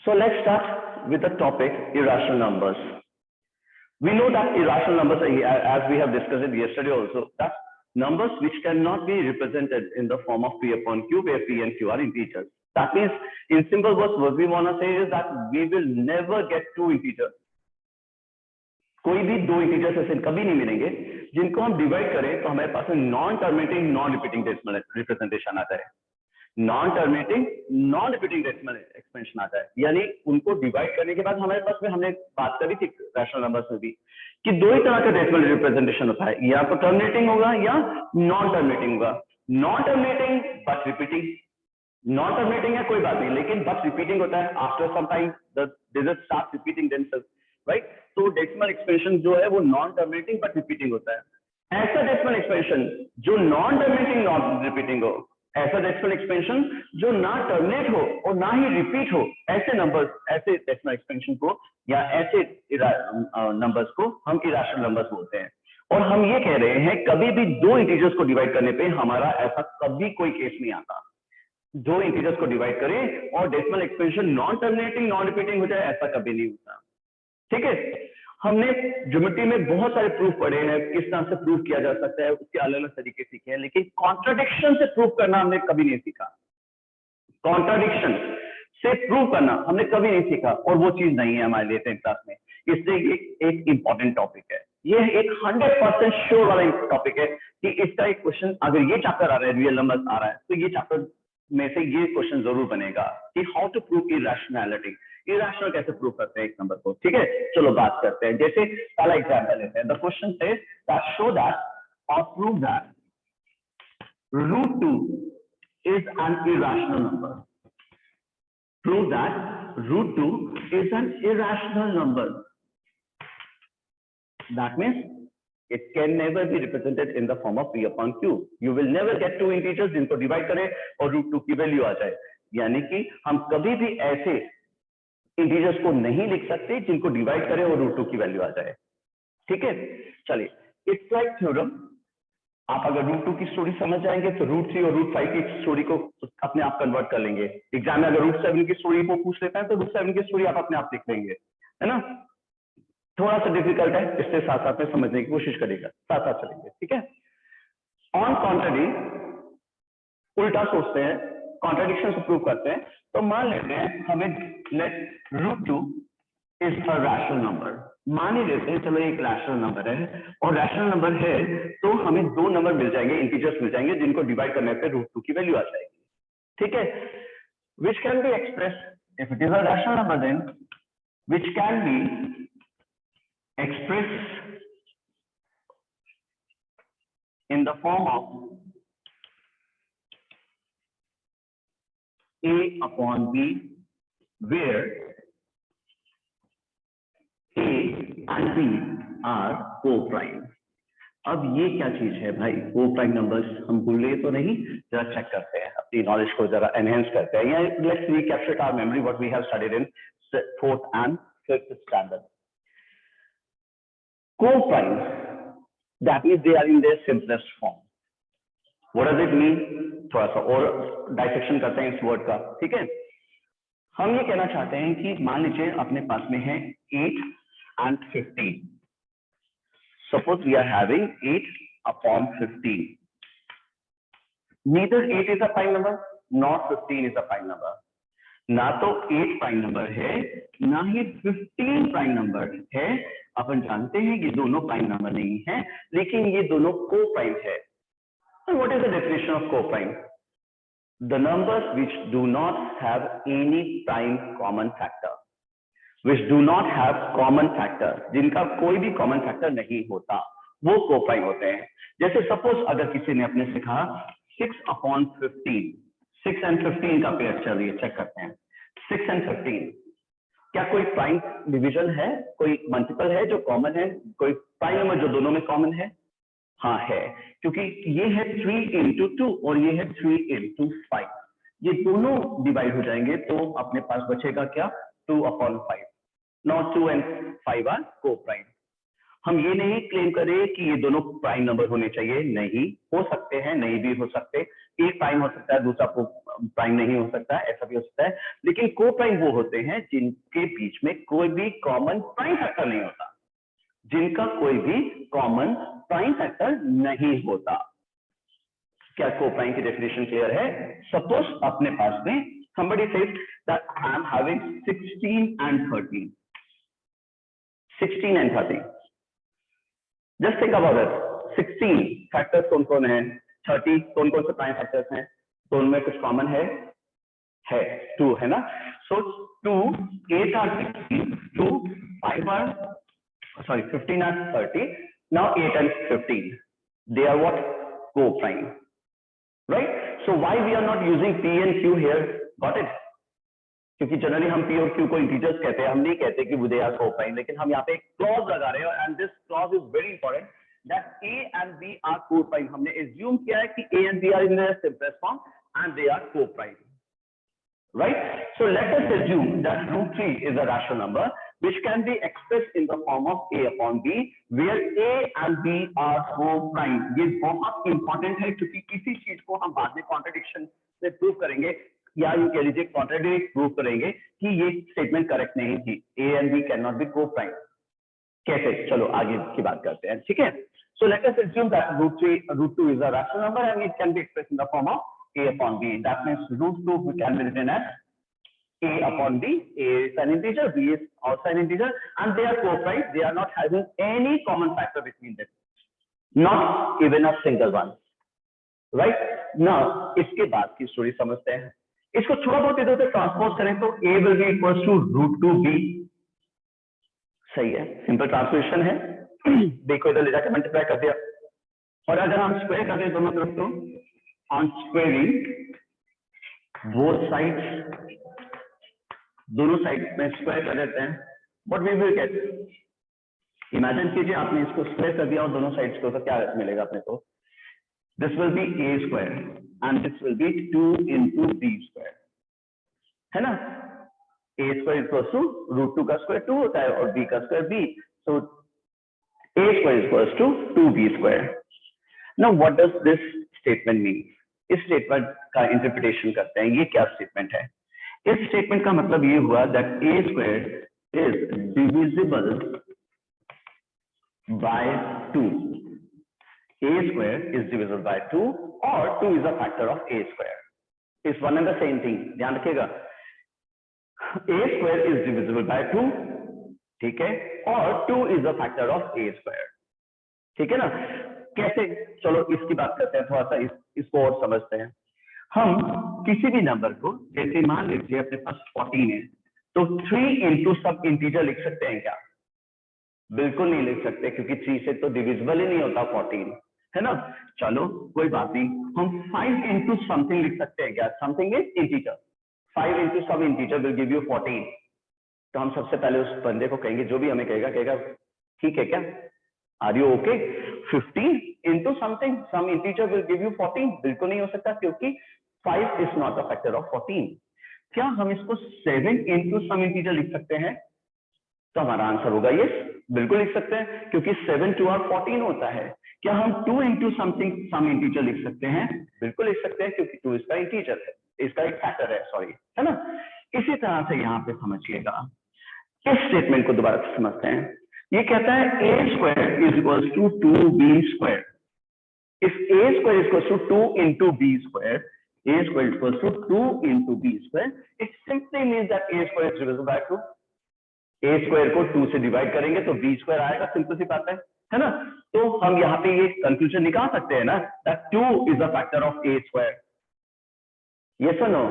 So let's start with the topic irrational numbers. We know that irrational numbers are, as we have discussed it yesterday also, that numbers which cannot be represented in the form of P upon Q, where P and Q are integers. That means, in simple words, what we want to say is that we will never get two integers. कोई भी दो integers ऐसे कभी नहीं मिलेंगे जिनको हम divide करें तो हमारे पास non terminating non repeating decimal representation आता है, non terminating non repeating decimal expansion आता है। यानी उनको डिवाइड करने के बाद हमारे पास में हमने बात करी थी रैशनल नंबर्स में भी कि दो ही तरह का डेसिमल रिप्रेजेंटेशन होता है, या तो टर्मिनेटिंग होगा या नॉन टर्मिनेटिंग होगा। Non terminating but repeating, non terminating है कोई बात नहीं, लेकिन बट रिपीटिंग होता है। After some time the digit start repeating themselves, right? तो डेसिमल एक्सपेंशन जो है वो नॉन टर्मिनेटिंग बट रिपीटिंग होता है। ऐसा डेसिमल एक्सपेंशन जो नॉन टर्मिनेटिंग नॉन रिपीटिंग हो, ऐसा डेसिमल एक्सपेंशन जो ना टर्मिनेट हो और ना ही रिपीट हो, ऐसे नंबर्स, ऐसे डेसिमल एक्सपेंशन को या ऐसे नंबर्स को हम इरेशनल नंबर्स बोलते हैं। और हम ये कह रहे हैं कभी भी दो इंटीजर्स को डिवाइड करने पे हमारा ऐसा कभी कोई केस नहीं आता। दो इंटीजर्स को डिवाइड करें और decimal expansion non terminating non repeating हो जाए, ऐसा कभी नहीं होता। ठीक है, हमने ज्योमेट्री में बहुत सारे प्रूफ पढ़े हैं, किस तरह से प्रूफ किया जा सकता है, उसके अलग अलग तरीके सीखे हैं, लेकिन कॉन्ट्राडिक्शन से प्रूफ करना हमने कभी नहीं सीखा। कॉन्ट्राडिक्शन से प्रूव करना हमने कभी नहीं सीखा, और वो चीज नहीं है हमारे लिए 10th क्लास में। इसलिए एक इंपॉर्टेंट टॉपिक है, ये एक 100% श्योर वाला टॉपिक है कि इसका एक क्वेश्चन, अगर ये चैप्टर आ रहा है, रियल नंबर्स आ रहा है, तो ये चैप्टर में से ये क्वेश्चन जरूर बनेगा कि how to prove irrationality, irrational कैसे प्रूव करते हैं एक नंबर को। ठीक है, चलो बात करते हैं। जैसे पहला एग्जांपल लेते हैं। The question says that show that और prove that √2 is an irrational number. Prove that √2 is an irrational number. That means it can never be represented in the form of P upon Q. You will never get two integers जिनको divide करें और √2 की value आ जाए। यानी कि हम कभी भी ऐसे इंटीजर्स को नहीं लिख सकते जिनको डिवाइड करें और √2 की वैल्यू आ जाए। ठीक है, चलिए, इट्स लाइक थ्योरम। आप अगर √2 की स्टोरी समझ जाएंगे तो √3 और √5 की स्टोरी को अपने आप कन्वर्ट कर लेंगे। एग्जाम में अगर √7 की स्टोरी को पूछ लेता है तो √7 की स्टोरी आप अपने आप लिख लेंगे, है ना? थोड़ा सा डिफिकल्ट है, इससे साथ साथ में समझने की कोशिश करेगा, साथ साथ चलेंगे। ठीक है, ऑन कॉन्ट्ररी उल्टा सोचते हैं, कॉन्ट्रडिक्शन से प्रूव करते हैं। तो मान लेते हैं हमें let √2 is a rational number, मान ही लेते हैं चलो एक रैशनल नंबर है, और रैशनल नंबर है तो हमें दो नंबर मिल जाएंगे, इंटीजर्स मिल जाएंगे जिनको डिवाइड करने पे √2 की वैल्यू आ जाएगी। ठीक है, which can be express if it is a rational number, then which can be express in the form of A upon B, where A and B are co-prime. अब ये क्या चीज है भाई? co-prime numbers हम भूले तो नहीं? जरा चेक करते हैं, अपनी नॉलेज को जरा एनहेंस करते हैं। Let's recapture our memory what we have studied in 4th and 5th standard. Co-prime, that means they are in their simplest form. What does it mean? थोड़ा सा और डाइसेक्शन करते हैं इस वर्ड का। ठीक है, हम ये कहना चाहते हैं कि मान लीजिए अपने पास में है 8 and 15. Suppose we are having 8 upon 15. Neither 8 is a prime number, nor 15 is a prime number. ना तो 8 प्राइम नंबर है, ना ही 15 प्राइम नंबर है। अपन जानते हैं कि दोनों प्राइम नंबर नहीं है, लेकिन ये दोनों को प्राइम है। And what is the definition of co-prime? The numbers which do not have any prime common factor, which do not have common factor, जिनका कोई भी common factor नहीं होता, वो co-prime होते हैं। जैसे सपोज अगर किसी ने अपने से कहा 6 upon 15, 6 and 15 का पेयर, चलिए चेक करते हैं। 6 and 15 क्या कोई प्राइम डिवीजन है, कोई मल्टीपल है जो कॉमन है, कोई प्राइम नंबर जो दोनों में कॉमन है? हाँ है, क्योंकि ये है 3 into 2 और ये है 3 into 5, ये दोनों डिवाइड हो जाएंगे तो अपने पास बचेगा क्या? 2 upon 5. Now 2 and 5 are co-prime. हम ये नहीं क्लेम करें कि ये दोनों प्राइम नंबर होने चाहिए, नहीं हो सकते हैं, नहीं भी हो सकते, एक प्राइम हो सकता है दूसरा प्राइम नहीं हो सकता, ऐसा भी हो सकता है, लेकिन को प्राइम वो होते हैं जिनके बीच में कोई भी कॉमन प्राइम फैक्टर नहीं होता, जिनका कोई भी कॉमन प्राइम फैक्टर नहीं होता। क्या को प्राइम की डेफिनेशन क्लियर है? सपोज अपने पास में somebody says that I am having 16 and 13. 16 and 13. Just think about it. 16 factors कौन कौन है, 30 कौन कौन से प्राइम फैक्टर्स हैं, तो उनमें कुछ कॉमन है 2 है ना। सो 2 8 are 16, 2 5 are sorry 15 are 30. Now 8 and 15 they are what? Co-prime, right? So why we are not using P and Q here? Got it? क्योंकि जनरली हम P और Q को इंटीजर्स कहते हैं, हम नहीं कहते कि वो दे आर को-प्राइम, लेकिन हम यहाँ पे एक क्लॉज लगा रहे हैं and this clause is very important that A and B are co-prime. हमने एज्यूम किया है कि A and B are in their simplest form and they are co-prime, right? So let us assume that root 3 is a rational number which can be expressed in the form of A upon B where A and B are co-prime. ये बहुत important है क्योंकि किसी चीज को हम बाद में कॉन्ट्रडिक्शन से प्रूव करेंगे या यू कह लीजिए कॉन्ट्रडिक्ट प्रूव करेंगे कि ये स्टेटमेंट करेक्ट नहीं थी, A and B can not be co-prime. कैसे? चलो आगे की बात करते हैं, ठीक है। So let us assume that root 2 is a rational number and it can be expressed in the form of A upon B. That means root 2 can be written as A upon B. A is an integer, B is also an integer, and they are co-prime. They are not having any common factor between them, not even a single one, right? Now इसके बाद की story समझते हैं। इसको थोड़ा बहुत इधर से ट्रांसपोज करें तो A will be equals to root 2B, सही है, सिंपल ट्रांसलेशन है। देखो इधर ले जाकर मल्टीप्लाई कर दिया, और अगर हम स्क्वायर कर दें दोनों तरफ तो ऑन स्क्वायरिंग बोथ साइड्स, दोनों साइड में स्क्वायर कर देते हैं, what we will get? Imagine कीजिए आपने इसको स्क्वायर कर दिया और दोनों साइड्स को, तो क्या मिलेगा अपने को? This will be A square and this will be 2 into B square, है ना। A square equals to root 2 का स्क्वायर 2 होता है और B का square B, so A square is equals to 2B square. Now what does this statement mean? इस statement का interpretation करते हैं, ये क्या स्टेटमेंट है? इस स्टेटमेंट का मतलब ये हुआ that A square is divisible by 2. A square is divisible by 2 or 2 is a factor of A square. It's one and the same thing, ध्यान रखिएगा। A square is divisible by 2, ठीक है, और 2 is a factor of A square, ठीक है ना। कैसे? चलो इसकी बात करते हैं, थोड़ा सा इसको और समझते हैं। हम किसी भी नंबर को, जैसे मान लीजिए अपने पास 14 है, तो 3 into सब इंटीजर लिख सकते हैं क्या? बिल्कुल नहीं लिख सकते, क्योंकि 3 से तो डिविजिबल ही नहीं होता 14, है ना। चलो कोई बात नहीं, हम 5 into समथिंग लिख सकते हैं क्या? समथिंग इज इंटीजर, 5 into सब इंटीजर विल गिव यू 14। तो हम सबसे पहले उस बंदे को कहेंगे, जो भी हमें कहेगा ठीक है क्या, are you okay? 15 into something, some integer will give you 14, बिल्कुल नहीं हो सकता, क्योंकि 5 is not a factor of 14। क्या हम इसको 7 into some integer लिख सकते हैं? तो हमारा आंसर होगा यस, बिल्कुल लिख सकते हैं, क्योंकि 7 2 और 14 होता है। क्या हम 2 into something some integer लिख सकते हैं? बिल्कुल लिख सकते हैं, क्योंकि 2 इसका इंटीजर है, इसका एक फैक्टर है, सॉरी, है ना। इसी तरह से यहाँ पे समझिएगा, इस स्टेटमेंट को दोबारा से समझते हैं। ये कहता है A square is equals to 2B square. If A square is equals to 2 into B square, A square is equals to 2 into B square, it simply means that A square is divisible by 2. A square को 2 से divide करेंगे तो B square आएगा, simple सी बात है ना। तो हम यहाँ पे ये कंक्लूजन निकाल सकते हैं ना, that 2 is a factor of A square. Yes or no?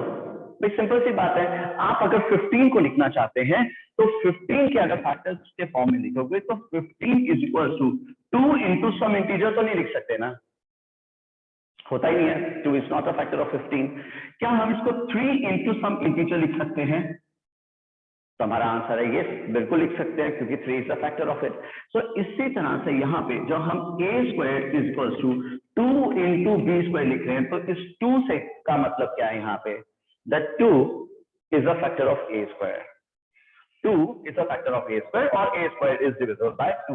भाई सिंपल सी बात है। आप अगर 15 को लिखना चाहते हैं तो 15 के अगर फैक्टर्स के फॉर्म में लिखोगे तो 15 is equal to 2 into some integer तो नहीं लिख सकते ना, होता ही नहीं है, 2 is not a factor of 15। क्या हम इसको 3 into सम इंटीजर लिख सकते हैं? तो हमारा आंसर है यस, बिल्कुल लिख सकते हैं, क्योंकि 3 is the factor of it. So इसी तरह से यहाँ पे जब हम A square is equal to 2 into B square लिख रहे हैं, तो इस 2 से का मतलब क्या है यहाँ पे? That 2 is a factor of A square. 2 is a factor of A square, or A square is divisible by 2.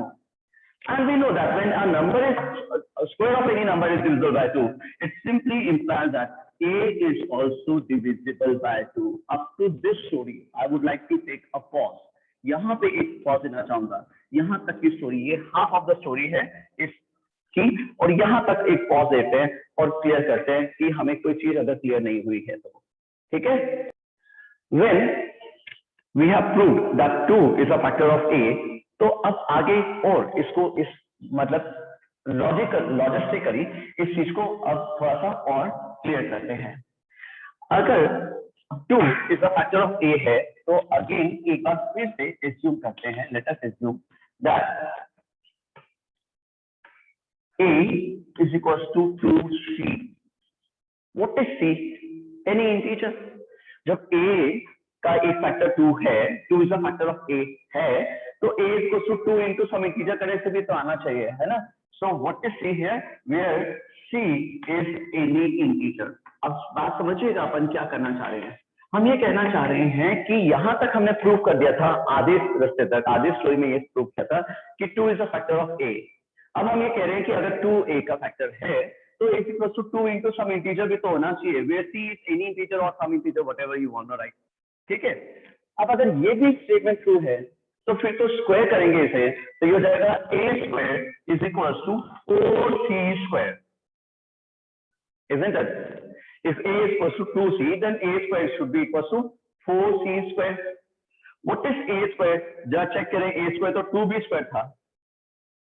And we know that when a number is a square of any number is divisible by 2, it simply implies that a is also divisible by 2. Up to this story, I would like to take a pause. यहाँ पे एक pause देना चाहूंगा. यहाँ तक की story, ये half of the story है इसकी, और यहाँ तक एक pause देते हैं और clear करते हैं कि हमें कोई चीज अगर clear नहीं हुई है तो, ठीक है? When we have proved that 2 is a factor of a, तो अब आगे और इसको इस मतलब लॉजिस्टिकली इस चीज को अब थोड़ा सा और क्लियर करते हैं. अगर 2 is a factor of a है तो अगेन एक बार फिर से एज्यूम करते हैं, let us assume that a is equals to 2c. What is c? Any integer. जब a का एक फैक्टर 2 है, 2 is a factor of a है, तो a is equals to 2 into some integer करने से भी तो आना चाहिए, है ना? So what is c here? Where c is any integer. अब बात समझिएगा अपन क्या करना चाह रहे हैं. हम ये कहना चाह रहे हैं कि यहां तक हमने प्रूव कर दिया था, आधे रास्ते तक, आधे स्टोरी में ये प्रूव किया था कि 2 is a factor of a. अब हम ये कह रहे हैं कि अगर 2 a का फैक्टर है तो a is equals to 2 into some integer भी तो होना चाहिए, where c is any integer or some integer, whatever you want to write. ठीक है? अब अगर ये भी स्टेटमेंट ट्रू है तो फिर तो स्क्वायर करेंगे इसे, तो ये हो जाएगा a square is equal to 4c square. Isn't it? If a is equal to 2c, then a square should be equal to 4c square. What is a square? जरा चेक करें, a square तो 2b square था.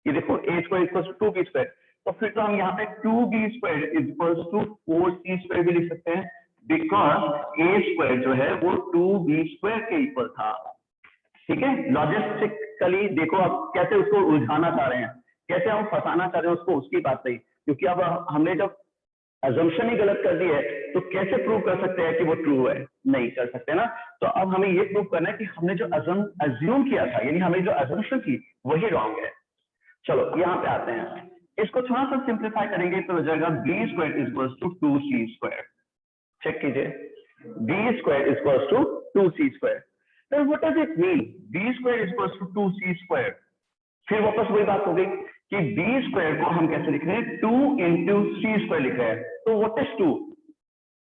ये देखो a square equals to 2b square. तो फिर तो हम यहाँ पे 2b square is equals to 4c square भी लिख सकते हैं, बिकॉज a स्क्वायर जो है वो 2b स्क्वायर के इक्वल था. ठीक है? लॉजिस्टिकली देखो अब कैसे उसको उलझाना चाह रहे हैं, कैसे हम फंसाना चाह रहे हैं उसको, उसकी बात नहीं, क्योंकि अब हमने जब अजम्पशन ही गलत कर दी है तो कैसे प्रूव कर सकते हैं कि वो ट्रू है? नहीं कर सकते ना. तो अब हमें ये प्रूव करना है कि हमने जो अज्यूम किया था, यानी हमने जो अजम्पशन की वही रॉन्ग है. चलो यहाँ पे आते हैं, इसको थोड़ा सा सिंप्लीफाई करेंगे तो हो जाएगा b square is equals to 2c square. Check कीजिए, b square is equals to 2c square. Then what does it mean? b square is equals to 2c square. फिर वापस वही बात हो गई कि b स्क्वायर को हम कैसे लिख रहे हैं? 2 into c स्क्वायर लिख रहे हैं. तो what is 2?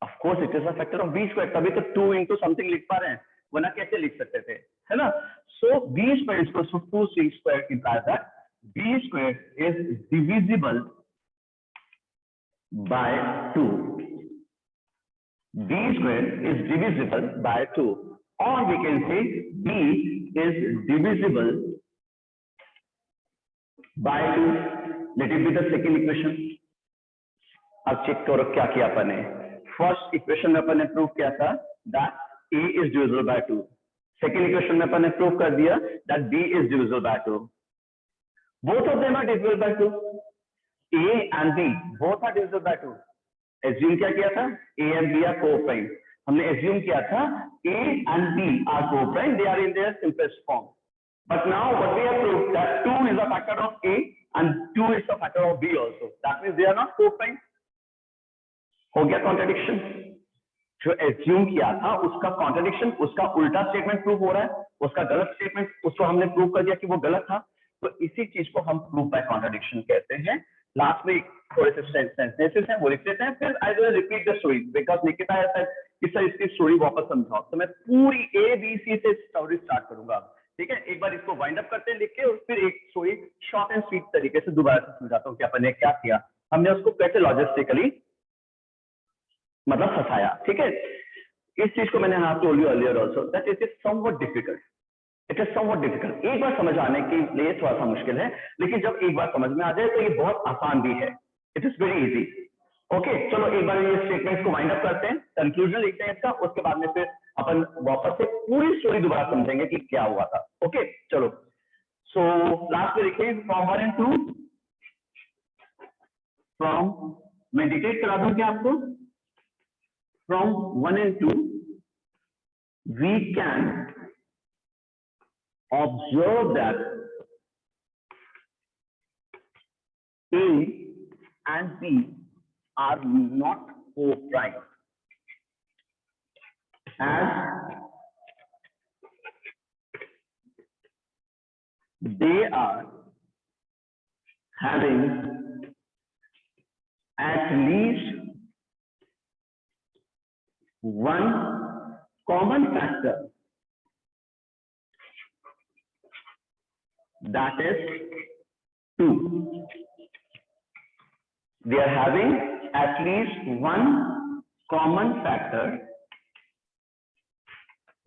Of course it is a factor of b square. तभी तो 2 into something लिख पा रहे हैं, वरना कैसे लिख सकते थे, है ना? So b square is equals to 2c square implies that b square is divisible by 2. b square is divisible by 2. Or we can say b is divisible by 2. Let it be the second equation. अब check करो क्या किया अपन ने. First equation में अपन ने prove किया था that a is divisible by 2. Second equation में अपन ने प्रूव कर दिया that b is divisible by 2. Both of them are divisible by 2. a and b both are divisible by 2. Assume क्या किया था? a and b are co-prime. हमने assume किया था a and b are co-prime, they are in their simplest form. But now what we have proved that 2 is a factor of a and 2 is a factor of b also. That means they are not co-prime. हो गया contradiction. जो assume किया था उसका contradiction, उसका उल्टा statement prove हो रहा है, उसका गलत स्टेटमेंट उसको हमने प्रूव कर दिया कि वो गलत था. तो इसी चीज को हम प्रूव बाय कॉन्ट्रडिक्शन कहते हैं. लास्ट में थोड़े से सेंटेंसेस हैं वो लिख लेते हैं, फिर I will repeat the story because Nikita ऐसा है कि सर इसकी स्टोरी वापस समझाओ. तो मैं पूरी ए बी सी से स्टोरी स्टार्ट करूंगा. ठीक है? एक बार इसको वाइंड अप करते हैं लिख के, और फिर एक स्टोरी शॉर्ट एंड स्वीट तरीके से दोबारा से समझाता हूँ कि अपन ने क्या किया, हमने उसको कैसे लॉजिस्टिकली मतलब फंसाया. ठीक है? इस चीज को मैंने हाथ told you earlier also that it is somewhat difficult. It is somewhat difficult. एक बार समझ आने के लिए थोड़ा सा मुश्किल है, लेकिन जब एक बार समझ में आ जाए तो ये बहुत आसान भी है. It is very easy. Okay, चलो एक बार ये स्टेटमेंट्स को वाइंड अप करते हैं, कंक्लूजन लिखते हैं इसका, उसके बाद में फिर अपन वापस से पूरी स्टोरी दोबारा समझेंगे कि क्या हुआ था. ओके चलो, सो लास्ट में लिखते हैं फ्रॉम 1 and 2. फ्रॉम, मैं डिटेक्ट करा दूं क्या आपको? From 1 and 2 we can observe that A and B are not co-prime, as they are having at least one common factor, that is 2. They are having at least one common factor,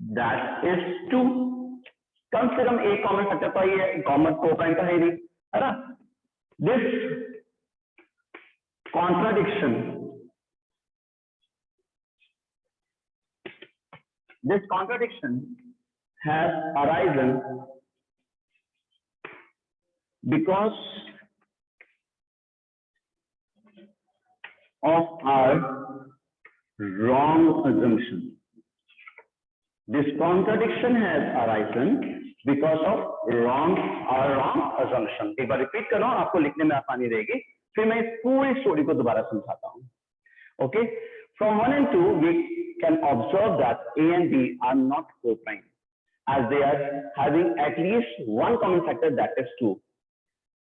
that is 2. कम से कम एक common factor तो ये common coprime तो है नहीं, है ना? This contradiction has arisen because of our wrong assumption. This contradiction has arisen because of our wrong assumption. एक बार रिपीट कर रहा हूं, आपको लिखने में आसानी रहेगी, फिर मैं इस पूरी स्टोरी को दोबारा समझाता हूं. Okay, from 1 and 2 we can observe that A and B are not co-prime as they are having at least one common factor, that is 2.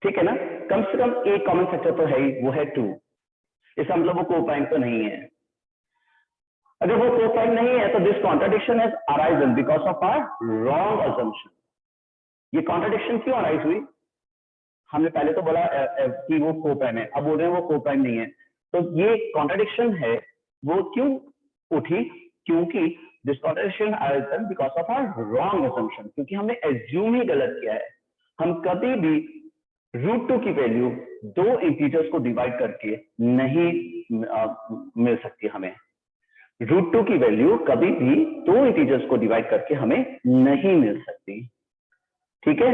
ठीक है ना? कम से कम एक कॉमन फैक्टर तो है ही, वो है 2. इसका मतलब वो को-प्राइम तो नहीं है. अगर वो को-प्राइम नहीं है तो this contradiction has arisen because of our wrong assumption. ये कॉन्ट्रडिक्शन क्यों अराइज हुई? हमने पहले तो बोला कि वो को-प्राइम है, अब बोल रहे हैं वो को-प्राइम नहीं है. तो ये कॉन्ट्रडिक्शन है वो क्यों उठी? क्योंकि this contradiction arisen because of our wrong assumption. क्योंकि हमने एज्यूम ही गलत किया है. हम कभी भी √2 की वैल्यू दो इंटीजर्स को डिवाइड करके नहीं मिल सकती. हमें √2 की वैल्यू कभी भी दो इंटीजर्स को डिवाइड करके हमें नहीं मिल सकती. ठीक है?